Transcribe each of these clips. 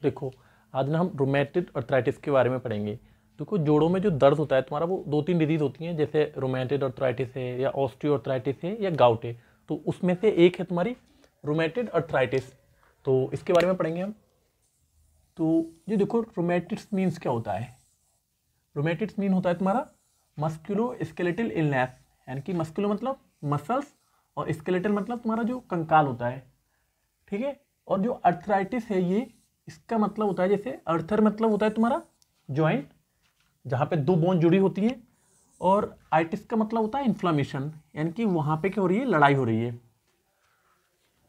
देखो आज ना हम रोमेटिड अर्थराइटिस के बारे में पढ़ेंगे। देखो जोड़ों में जो दर्द होता है तुम्हारा वो 2-3 डिजीज होती हैं, जैसे रोमेटिड अर्थराइटिस है या ऑस्टियो अर्थराइटिस है या गाउट है। तो उसमें से एक है तुम्हारी रोमेटिड अर्थराइटिस, तो इसके बारे में पढ़ेंगे हम। तो ये देखो रोमेटिड्स मीन्स क्या होता है। रोमेटिड्स मीन होता है तुम्हारा मस्कुलो स्केलेटल इलनेस, यानी कि मस्कुलो मतलब मसल्स और स्केलेटल मतलब तुम्हारा जो कंकाल होता है, ठीक है। और जो अर्थराइटिस है ये इसका मतलब होता है, जैसे अर्थर मतलब होता है तुम्हारा जॉइंट जहाँ पे दो बोन जुड़ी होती हैं, और आइटिस का मतलब होता है इन्फ्लामेशन, यानी कि वहाँ पे क्या हो रही है, लड़ाई हो रही है।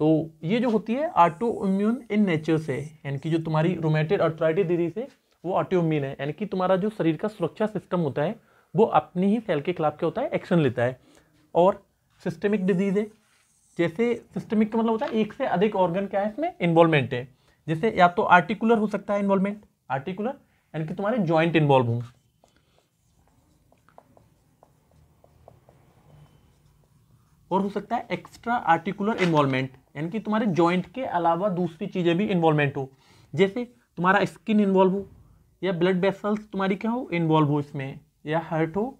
तो ये जो होती है ऑटो इम्यून इन नेचर से, यानी कि जो तुम्हारी रोमेटिड अर्थराइटिस डिजीज है वो ऑटो इम्यून है, यानी कि तुम्हारा जो शरीर का सुरक्षा सिस्टम होता है वो अपनी ही सेल के खिलाफ क्या होता है, एक्शन लेता है। और सिस्टेमिक डिजीज है, जैसे सिस्टमिक का मतलब होता है एक से अधिक ऑर्गन क्या है इसमें इन्वॉल्वमेंट है। जैसे या तो आर्टिकुलर हो सकता है इन्वॉल्वमेंट, आर्टिकुलर यानी कि तुम्हारे जॉइंट इन्वॉल्व हों, और हो सकता है एक्स्ट्रा आर्टिकुलर इन्वॉल्वमेंट, यानी कि तुम्हारे जॉइंट के अलावा दूसरी चीजें भी इन्वॉल्वमेंट हो, जैसे तुम्हारा स्किन इन्वॉल्व हो या ब्लड वेसल्स तुम्हारी क्या हो इन्वॉल्व हो इसमें, या हार्ट हो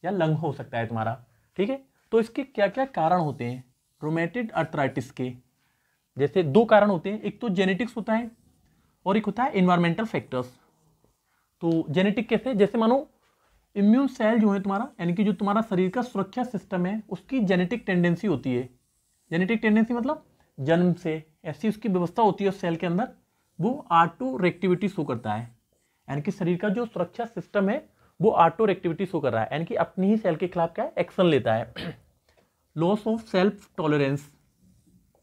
या लंग हो सकता है तुम्हारा, ठीक है। तो इसके क्या क्या कारण होते हैं रोमेटिड अर्थराइटिस के, जैसे दो कारण होते हैं, एक तो जेनेटिक्स होता है और एक होता है इन्वायरमेंटल फैक्टर्स। तो जेनेटिक कैसे, जैसे मानो इम्यून सेल जो है तुम्हारा, यानी कि जो तुम्हारा शरीर का सुरक्षा सिस्टम है उसकी जेनेटिक टेंडेंसी होती है। जेनेटिक टेंडेंसी मतलब जन्म से ऐसी उसकी व्यवस्था होती है उस सेल के अंदर, वो ऑटो रिएक्टिविटी शो करता है, यानी कि शरीर का जो सुरक्षा सिस्टम है वो ऑटो रिएक्टिविटी शो कर रहा है, यानी कि अपनी ही सेल के खिलाफ क्या एक्शन लेता है। लॉस ऑफ सेल्फ टॉलरेंस,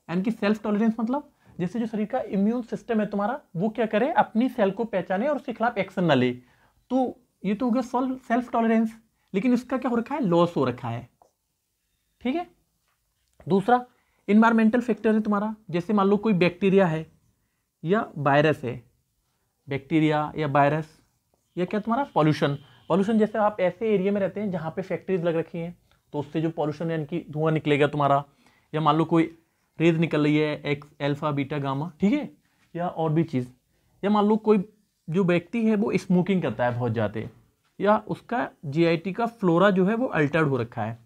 यानी कि सेल्फ टॉलरेंस मतलब जैसे जो शरीर का इम्यून सिस्टम है तुम्हारा वो क्या करे, अपनी सेल को पहचाने और उसके खिलाफ एक्शन न ले। तो ये तो हो गया सेल्फ टॉलरेंस, लेकिन इसका क्या हो रखा है, लॉस हो रखा है, ठीक है। दूसरा इन्वायरमेंटल फैक्टर है तुम्हारा, जैसे मान लो कोई बैक्टीरिया है या वायरस है, बैक्टीरिया या वायरस या क्या तुम्हारा पॉल्यूशन। पॉल्यूशन जैसे आप ऐसे एरिया में रहते हैं जहाँ पे फैक्ट्रीज लग रखी हैं, तो उससे जो पॉल्यूशन यानी कि धुआं निकलेगा तुम्हारा, या मान लो कोई रेज निकल रही है एक्स अल्फा बीटा गामा, ठीक है, या और भी चीज़, या मान लो कोई जो व्यक्ति है वो स्मोकिंग करता है बहुत ज़्यादा, या उसका जीआईटी का फ्लोरा जो है वो अल्टर्ड हो रखा है।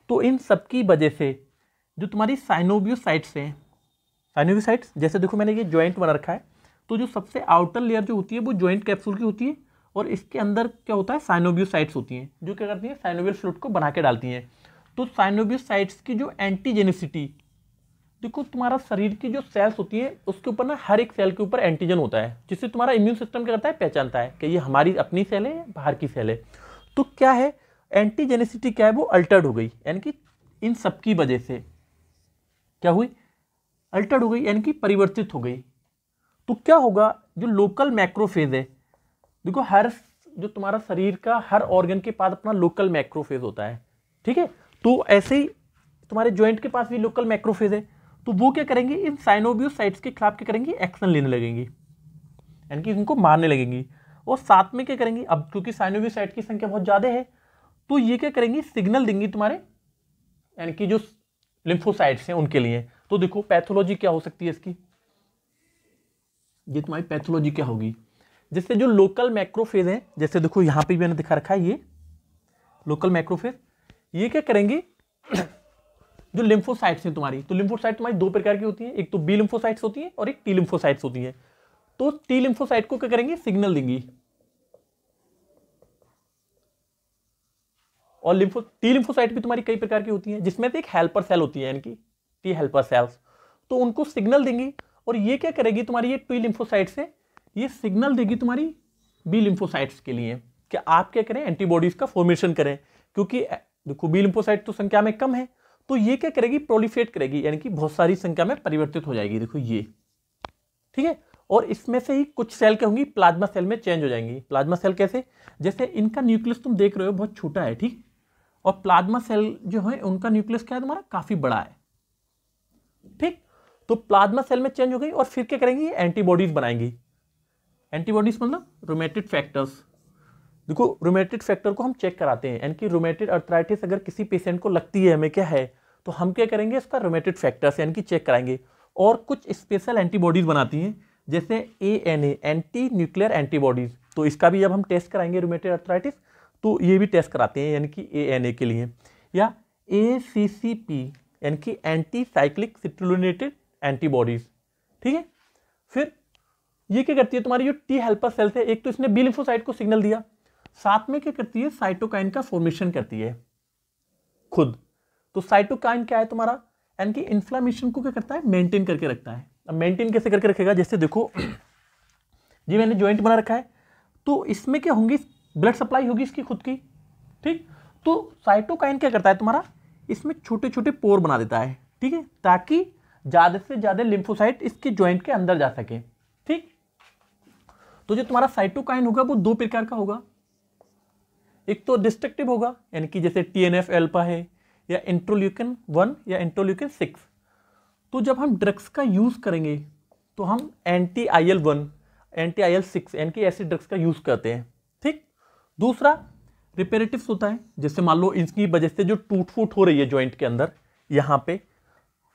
तो इन सब की वजह से जो तुम्हारी साइनोवियोसाइट्स हैं, साइनोवियोसाइट्स जैसे देखो मैंने ये जॉइंट बना रखा है, तो जो सबसे आउटर लेयर जो होती है वो जॉइंट कैप्सूल की होती है, और इसके अंदर क्या होता है साइनोवियोसाइट्स होती हैं, जो क्या करती हैं साइनोवियल फ्लूइड को बना के डालती हैं। तो साइनोवियोसाइट्स की जो एंटीजेनिसिटी, देखो तुम्हारा शरीर की जो सेल्स होती है उसके ऊपर ना हर एक सेल के ऊपर एंटीजन होता है, जिससे तुम्हारा इम्यून सिस्टम क्या करता है, पहचानता है कि ये हमारी अपनी सेल है या बाहर की सेल है। तो क्या है एंटीजेनिसिटी, क्या है वो अल्टर्ड हो गई, यानी कि इन सब की वजह से क्या हुई, अल्टर्ड हो गई, यानी कि परिवर्तित हो गई। तो क्या होगा, जो लोकल मैक्रोफेज है, देखो हर जो तुम्हारा शरीर का हर ऑर्गन के पास अपना लोकल मैक्रोफेज होता है, ठीक है। तो ऐसे ही तुम्हारे जॉइंट के पास भी लोकल मैक्रोफेज है, तो वो क्या करेंगे, इन साइनोवियोसाइट्स के खिलाफ क्या करेंगी, एक्शन लेने लगेंगी, यानी कि इनको मारने लगेंगी। और साथ में क्या करेंगी, अब क्योंकि साइनोवियोसाइट की संख्या बहुत ज्यादा है, तो ये क्या करेंगी, सिग्नल देंगी तुम्हारे, यानी कि जो लिम्फोसाइट्स हैं उनके लिए। तो देखो पैथोलॉजी क्या हो सकती है इसकी, ये तुम्हारी पैथोलॉजी क्या होगी, जैसे जो लोकल मैक्रोफेज है, जैसे देखो यहां पे भी मैंने दिखा रखा है ये लोकल मैक्रोफेज, ये क्या करेंगे जो लिम्फोसाइट्स हैं तुम्हारी, तो लिम्फोसाइट तुम्हारी दो प्रकार की होती है, एक तो बी लिम्फोसाइट्स होती है और एक टी लिम्फोसाइट्स होती है। तो टी लिम्फोसाइट को क्या करेंगे, सिग्नल देंगी, और टी लिम्फोसाइट भी तुम्हारी कई प्रकार की होती है, जिसमें से एक हेल्पर सेल होती है, यानी कि टी हेल्पर सेल्स, तो उनको सिग्नल देंगी, और ये क्या करेगी तुम्हारी, ये टी लिम्फोसाइट से ये सिग्नल देगी तुम्हारी बी लिम्फोसाइट्स के लिए कि आप क्या करें, एंटीबॉडीज का फॉर्मेशन करें, क्योंकि देखो बी लिम्फोसाइट तो संख्या में कम है, तो ये क्या करेगी, प्रोलिफेट करेगी, यानी कि बहुत सारी संख्या में परिवर्तित हो जाएगी, देखो ये, ठीक है। और इसमें से ही कुछ सेल क्या होंगी, प्लाज्मा सेल में चेंज हो जाएंगी। प्लाज्मा सेल कैसे, जैसे इनका न्यूक्लियस तुम देख रहे हो बहुत छोटा है, ठीक, और प्लाज्मा सेल जो है उनका न्यूक्लियस क्या है तुम्हारा, काफी बड़ा है, ठीक। तो प्लाज्मा सेल में चेंज हो गई, और फिर क्या करेंगी, एंटीबॉडीज बनाएंगी। एंटीबॉडीज मतलब रोमेटिड फैक्टर्स, देखो रोमेटिड फैक्टर को हम चेक कराते हैं, यानी कि रोमेटिड अर्थराइटिस अगर किसी पेशेंट को लगती है हमें क्या है, तो हम क्या करेंगे, इसका रोमेटिड फैक्टर्स यानी कि चेक कराएंगे, और कुछ स्पेशल एंटीबॉडीज बनाती हैं जैसे ANA एंटी न्यूक्लियर एंटीबॉडीज, तो इसका भी जब हम टेस्ट कराएंगे रूमेटॉइड अर्थराइटिस तो ये भी टेस्ट कराते हैं यानी कि ANA के लिए। या ACCP यानी कि एंटी साइक्लिक सिट्रुलिनेटेड एंटीबॉडीज, ठीक है। फिर ये क्या करती है, तुम्हारी जो टी हेल्पर सेल्स है, एक तो इसने बी लिम्फोसाइट को सिग्नल दिया, साथ में क्या करती है, साइटोकाइन का फॉर्मेशन करती है खुद। तो साइटोकाइन क्या है तुम्हारा, यानी कि इन्फ्लामेशन को क्या करता है, मेंटेन करके रखता है। अब मेंटेन कैसे करके रखेगा, जैसे देखो जी मैंने ज्वाइंट बना रखा है, तो इसमें क्या होंगी, ब्लड सप्लाई होगी इसकी खुद की, ठीक। तो साइटोकाइन क्या करता है तुम्हारा, इसमें छोटे छोटे पोर बना देता है, ठीक है, ताकि ज्यादा से ज्यादा लिम्फोसाइट इसके ज्वाइंट के अंदर जा सके, ठीक। तो जो तुम्हारा साइटोकाइन होगा वो दो प्रकार का होगा, एक तो डिस्ट्रक्टिव होगा यानी कि जैसे TNF अल्फा है, या इंटरल्यूकिन 1 या इंटरल्यूकिन 6। तो जब हम ड्रग्स का यूज करेंगे तो हम एंटी IL-1 एंटी IL-6 यानी कि ऐसे ड्रग्स का यूज करते हैं, ठीक। दूसरा रिपेरेटिव्स होता है, जैसे मान लो इसकी वजह से जो टूट फूट हो रही है ज्वाइंट के अंदर यहाँ पे,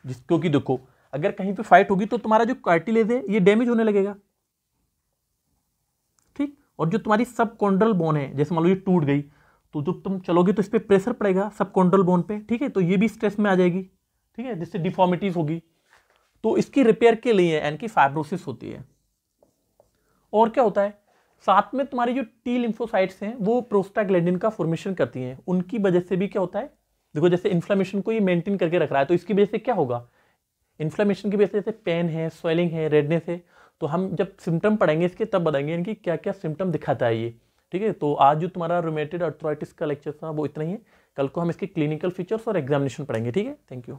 जिसको कि देखो अगर कहीं पे फाइट होगी तो तुम्हारा जो कार्टिलेज है ये डैमेज होने लगेगा, ठीक। और जो तुम्हारी सब कॉन्ड्रल बोन है, जैसे मान लो ये टूट गई तो जब तुम चलोगे तो इस पर प्रेशर पड़ेगा सब कॉन्ड्रल बोन पे, ठीक है, तो ये भी स्ट्रेस में आ जाएगी, ठीक है, जिससे डिफॉर्मिटीज होगी। तो इसकी रिपेयर के लिए यानी कि फाइब्रोसिस होती है। और क्या होता है, साथ में तुम्हारी जो टी लिम्फोसाइट्स हैं वो प्रोस्टाग्लैंडिन का फॉर्मेशन करती हैं, उनकी वजह से भी क्या होता है, देखो जैसे इन्फ्लेमेशन को ये मेंटेन करके रख रहा है, तो इसकी वजह से क्या होगा, इन्फ्लेमेशन की वजह से जैसे पेन है, स्वेलिंग है, रेडनेस है, तो हम जब सिम्टम पढ़ेंगे इसके तब बताएंगे इनकी क्या क्या सिम्टम दिखाता है ये, ठीक है। तो आज जो तुम्हारा रूमेटॉइड अर्थराइटिस का लेक्चर था वो इतना ही है, कल को हम इसके क्लिनिकल फीचर्स और एग्जामिनेशन पढ़ेंगे, ठीक है। Thank you.